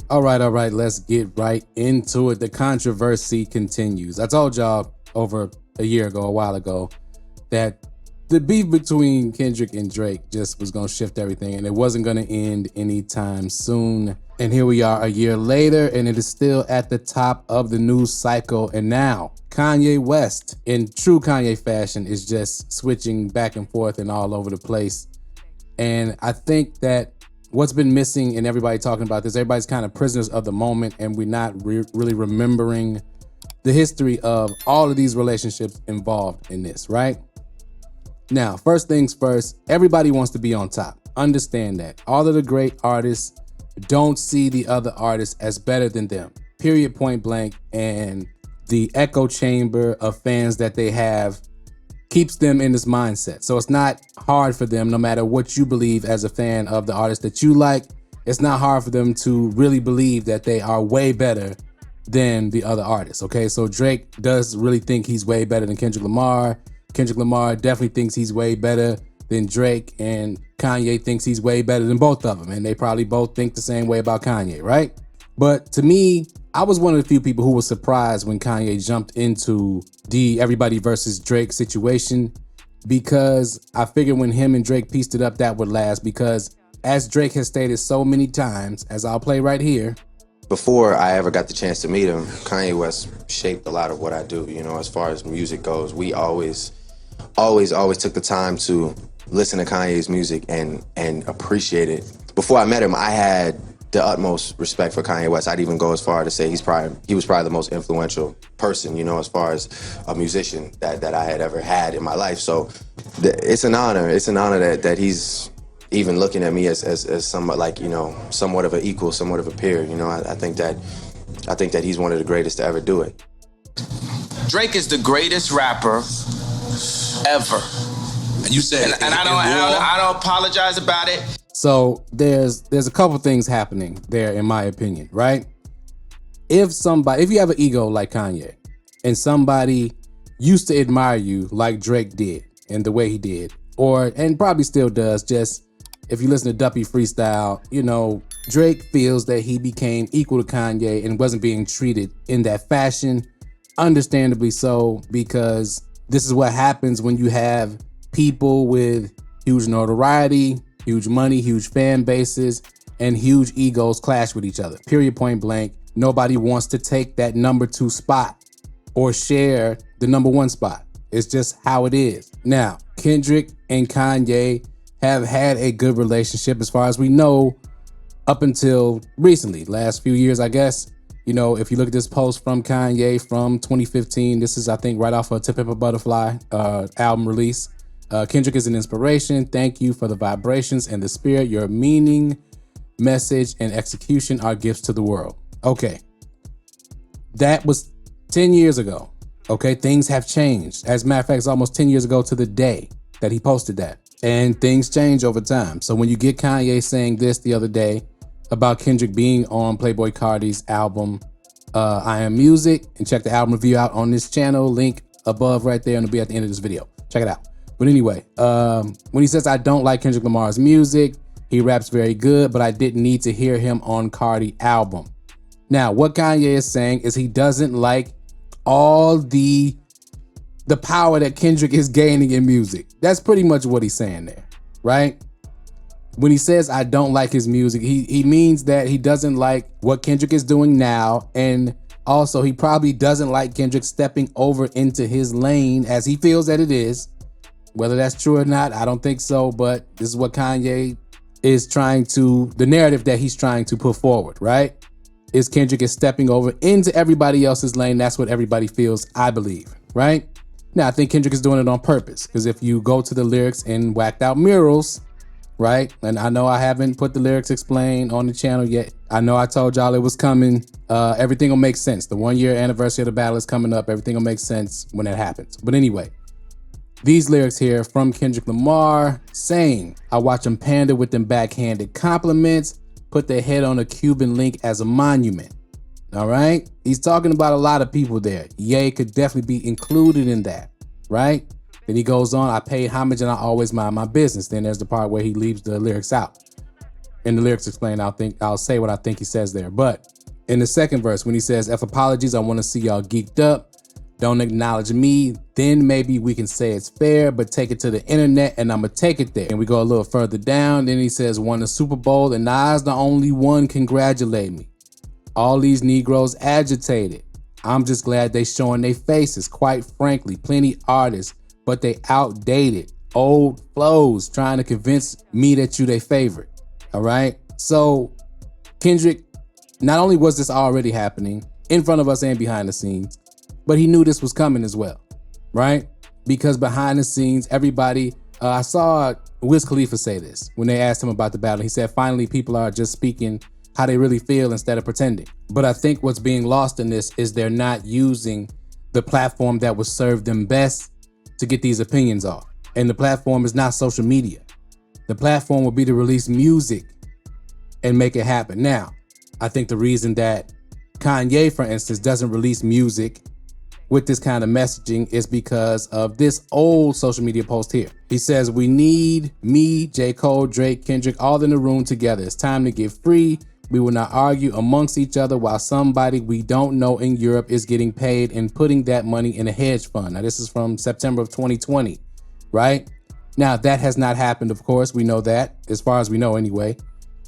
All right, let's get right into it. The controversy continues. I told y'all over a year ago, a while ago, that the beef between Kendrick and Drake just was gonna shift everything and it wasn't gonna end anytime soon. And here we are a year later and it is still at the top of the news cycle. And now Kanye West, in true Kanye fashion, is just switching back and forth and all over the place. And I think that what's been missing in everybody talking about this, everybody's kind of prisoners of the moment and we're not really remembering the history of all of these relationships involved in this, right? Now, first things first, everybody wants to be on top. Understand that. All of the great artists don't see the other artists as better than them, period, point blank. And the echo chamber of fans that they have keeps them in this mindset. So it's not hard for them, no matter what you believe as a fan of the artist that you like, it's not hard for them to really believe that they are way better than the other artists, okay? So Drake does really think he's way better than Kendrick Lamar. Kendrick Lamar definitely thinks he's way better than Drake, and Kanye thinks he's way better than both of them, and they probably both think the same way about Kanye, right? But to me, I was one of the few people who was surprised when Kanye jumped into the everybody versus Drake situation, because I figured when him and Drake pieced it up, that would last, because as Drake has stated so many times, as I'll play right here. Before I ever got the chance to meet him, Kanye West shaped a lot of what I do, you know, as far as music goes. We always took the time to listen to Kanye's music and appreciate it. Before I met him, I had the utmost respect for Kanye West. I'd even go as far to say he was probably the most influential person, you know, as far as a musician that I had ever had in my life. So it's an honor. It's an honor that he's even looking at me as somewhat like, you know, somewhat of an equal, somewhat of a peer. You know, I think that he's one of the greatest to ever do it. Drake is the greatest rapper ever. And you said, and I don't apologize about it. So there's a couple things happening there, in my opinion, right? If you have an ego like Kanye and somebody used to admire you like Drake did and the way he did, and probably still does, just if you listen to Duppy Freestyle, you know, Drake feels that he became equal to Kanye and wasn't being treated in that fashion. Understandably so, because this is what happens when you have people with huge notoriety, huge money, huge fan bases, and huge egos clash with each other. Period, point blank. Nobody wants to take that number 2 spot or share the number 1 spot. It's just how it is. Now, Kendrick and Kanye have had a good relationship as far as we know up until recently, last few years, I guess. You know, if you look at this post from Kanye from 2015, this is, I think, right off of To Pimp a Butterfly album release. Kendrick is an inspiration. Thank you for the vibrations and the spirit. Your meaning, message, and execution are gifts to the world. Okay. That was 10 years ago. Okay, things have changed. As a matter of fact, it's almost 10 years ago to the day that he posted that. And things change over time. So when you get Kanye saying this the other day about Kendrick being on Playboi Carti's album, I Am Music, and check the album review out on this channel, link above right there, and it'll be at the end of this video. Check it out. But anyway, when he says, I don't like Kendrick Lamar's music, he raps very good, but I didn't need to hear him on Carti album. Now, what Kanye is saying is he doesn't like all the power that Kendrick is gaining in music. That's pretty much what he's saying there, right? When he says, I don't like his music, he means that he doesn't like what Kendrick is doing now. And also, he probably doesn't like Kendrick stepping over into his lane as he feels that it is. Whether that's true or not, I don't think so. But this is what Kanye is the narrative that he's trying to put forward, right? Is Kendrick is stepping over into everybody else's lane. That's what everybody feels, I believe, right? Now, I think Kendrick is doing it on purpose, because if you go to the lyrics in Whacked Out Murals, right? And I know I haven't put the lyrics explained on the channel yet. I know I told y'all it was coming. Everything will make sense. The 1-year anniversary of the battle is coming up. Everything will make sense when that happens. But anyway, these lyrics here from Kendrick Lamar saying, I watch him pander with them backhanded compliments. put their head on a Cuban link as a monument. All right? He's talking about a lot of people there. Ye could definitely be included in that, right? Then he goes on, I pay homage and I always mind my business. Then there's the part where he leaves the lyrics out. And the lyrics explain, I'll say what I think he says there. But in the second verse, when he says, F apologies, I want to see y'all geeked up. Don't acknowledge me, then maybe we can say it's fair, but take it to the internet and I'ma take it there. And we go a little further down, then he says, won the Super Bowl and Nas the only one, congratulate me. All these Negroes agitated. I'm just glad they showing their faces. Quite frankly, plenty artists, but they outdated. Old flows trying to convince me that you they favorite, all right? So Kendrick, not only was this already happening in front of us and behind the scenes, but he knew this was coming as well, right? Because behind the scenes, everybody, I saw Wiz Khalifa say this when they asked him about the battle. He said, finally, people are just speaking how they really feel instead of pretending. But I think what's being lost in this is they're not using the platform that would serve them best to get these opinions off. And the platform is not social media. The platform will be to release music and make it happen. Now, I think the reason that Kanye, for instance, doesn't release music with this kind of messaging is because of this old social media post here. He says, we need me, J. Cole, Drake, Kendrick, all in the room together. It's time to get free. We will not argue amongst each other while somebody we don't know in Europe is getting paid and putting that money in a hedge fund. Now, this is from September of 2020, right? Now, that has not happened, of course. We know that, as far as we know anyway.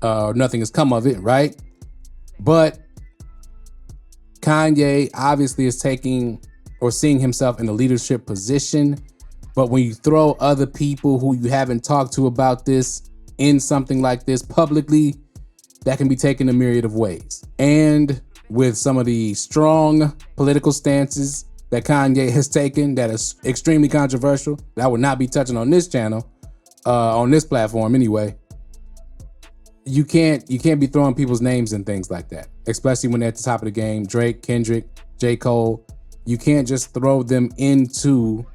Nothing has come of it, right? But Kanye obviously is taking or seeing himself in a leadership position. But when you throw other people who you haven't talked to about this in something like this publicly, that can be taken a myriad of ways. And with some of the strong political stances that Kanye has taken that is extremely controversial, that I would not be touching on this channel, on this platform anyway, you can't be throwing people's names and things like that, especially when they're at the top of the game. Drake, Kendrick, J. Cole, you can't just throw them into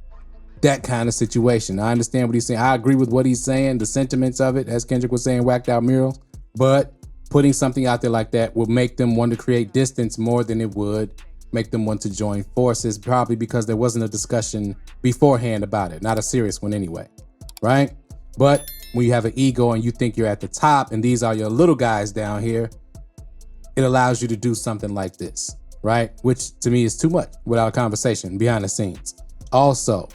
that kind of situation. I understand what he's saying. I agree with what he's saying, the sentiments of it, as Kendrick was saying, whacked out murals. But putting something out there like that will make them want to create distance more than it would make them want to join forces, probably because there wasn't a discussion beforehand about it, not a serious one anyway, right? But when you have an ego and you think you're at the top and these are your little guys down here, it allows you to do something like this, right? Which to me is too much without a conversation behind the scenes. Also,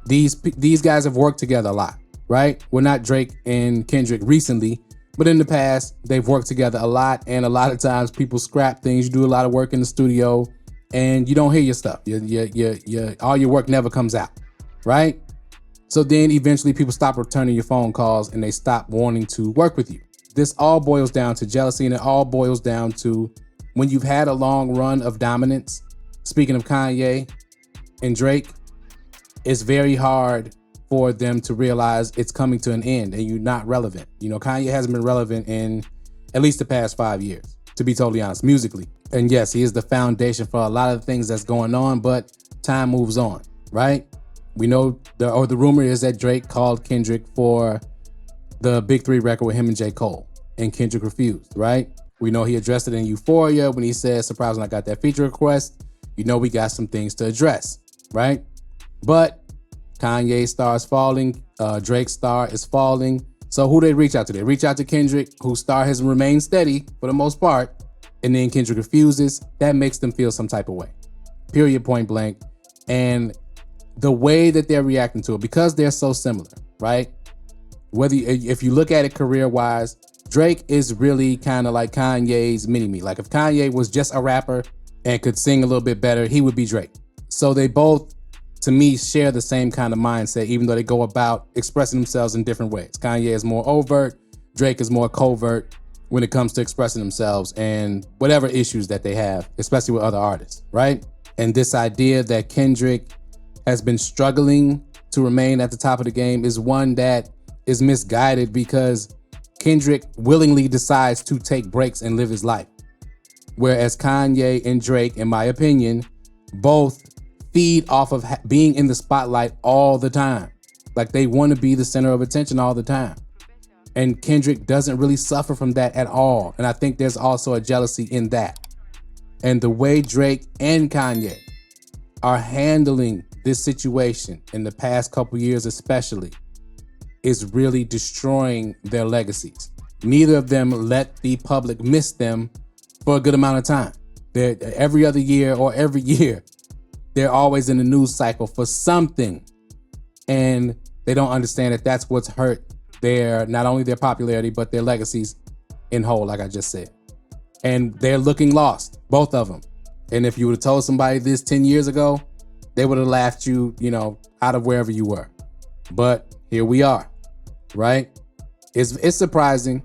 these guys have worked together a lot, right? Well, not Drake and Kendrick recently, but in the past, they've worked together a lot. And a lot of times people scrap things. You do a lot of work in the studio and you don't hear your stuff. All your work never comes out, right? So then eventually people stop returning your phone calls and they stop wanting to work with you. This all boils down to jealousy, and it all boils down to when you've had a long run of dominance. Speaking of Kanye and Drake, it's very hard for them to realize it's coming to an end and you're not relevant. You know, Kanye hasn't been relevant in at least the past 5 years, to be totally honest, musically. And yes, he is the foundation for a lot of the things that's going on, but time moves on, right? We know, the rumor is that Drake called Kendrick for the Big 3 record with him and J. Cole, and Kendrick refused, right? We know he addressed it in Euphoria when he said, surprised when I got that feature request. You know, we got some things to address, right? But Kanye's star is falling, Drake's star is falling. So who they reach out to? They reach out to Kendrick, whose star has remained steady for the most part, and then Kendrick refuses. That makes them feel some type of way, period, point blank. And the way that they're reacting to it, because they're so similar, right? If you look at it career-wise, Drake is really kind of like Kanye's mini-me. Like if Kanye was just a rapper and could sing a little bit better, he would be Drake. So they both, to me, share the same kind of mindset, even though they go about expressing themselves in different ways. Kanye is more overt, Drake is more covert when it comes to expressing themselves and whatever issues that they have, especially with other artists, right? And this idea that Kendrick has been struggling to remain at the top of the game is one that is misguided, because Kendrick willingly decides to take breaks and live his life. Whereas Kanye and Drake, in my opinion, both feed off of being in the spotlight all the time. Like they want to be the center of attention all the time. And Kendrick doesn't really suffer from that at all. And I think there's also a jealousy in that. And the way Drake and Kanye are handling this situation in the past couple years especially is really destroying their legacies. Neither of them let the public miss them for a good amount of time. They're every other year or every year, they're always in the news cycle for something. And they don't understand that that's what's hurt their, not only their popularity, but their legacies in whole, like I just said. And they're looking lost, both of them. And if you would have told somebody this 10 years ago, they would have laughed you, out of wherever you were. But here we are, right? It's surprising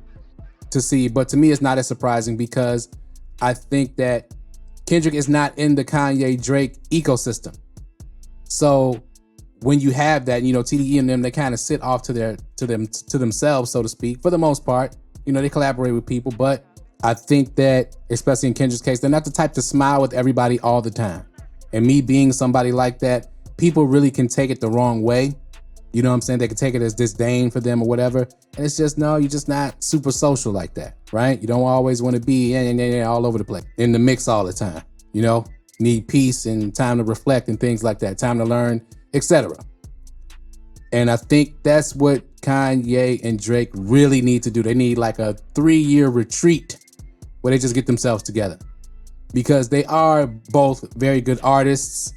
to see, but to me, it's not as surprising because I think that Kendrick is not in the Kanye Drake ecosystem. So when you have that, TDE and them, they kind of sit off to themselves, so to speak, for the most part. They collaborate with people, but I think that, especially in Kendrick's case, they're not the type to smile with everybody all the time. And me being somebody like that, people really can take it the wrong way. You know what I'm saying? They can take it as disdain for them or whatever. And it's just, no, you're just not super social like that, right? You don't always want to be all over the place, in the mix all the time, Need peace and time to reflect and things like that, time to learn, etc. And I think that's what Kanye and Drake really need to do. They need like a 3-year retreat where they just get themselves together, because they are both very good artists.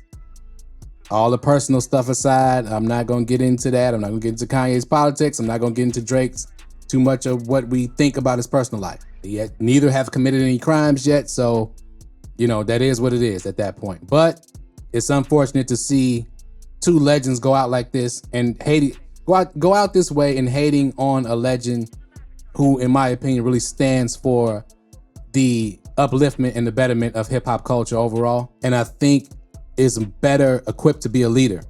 All the personal stuff aside, I'm not going to get into that. I'm not going to get into Kanye's politics. I'm not going to get into Drake's too much of what we think about his personal life. Yet neither have committed any crimes yet, so that is what it is at that point. But it's unfortunate to see two legends go out like this and go out this way and hating on a legend who, in my opinion, really stands for the upliftment and the betterment of hip hop culture overall. And I think is better equipped to be a leader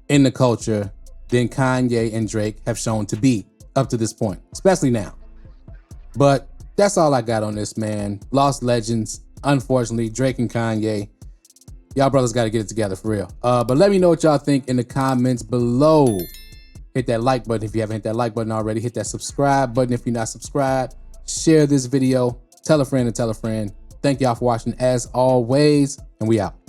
in the culture than Kanye and Drake have shown to be up to this point, especially now. But that's all I got on this, man. Lost legends, unfortunately. Drake and Kanye, y'all brothers got to get it together for real. But let me know what y'all think in the comments below. Hit that like button if you haven't hit that like button already. Hit that subscribe button if you're not subscribed. Share this video. Tell a friend and tell a friend. Thank y'all for watching as always, and we out.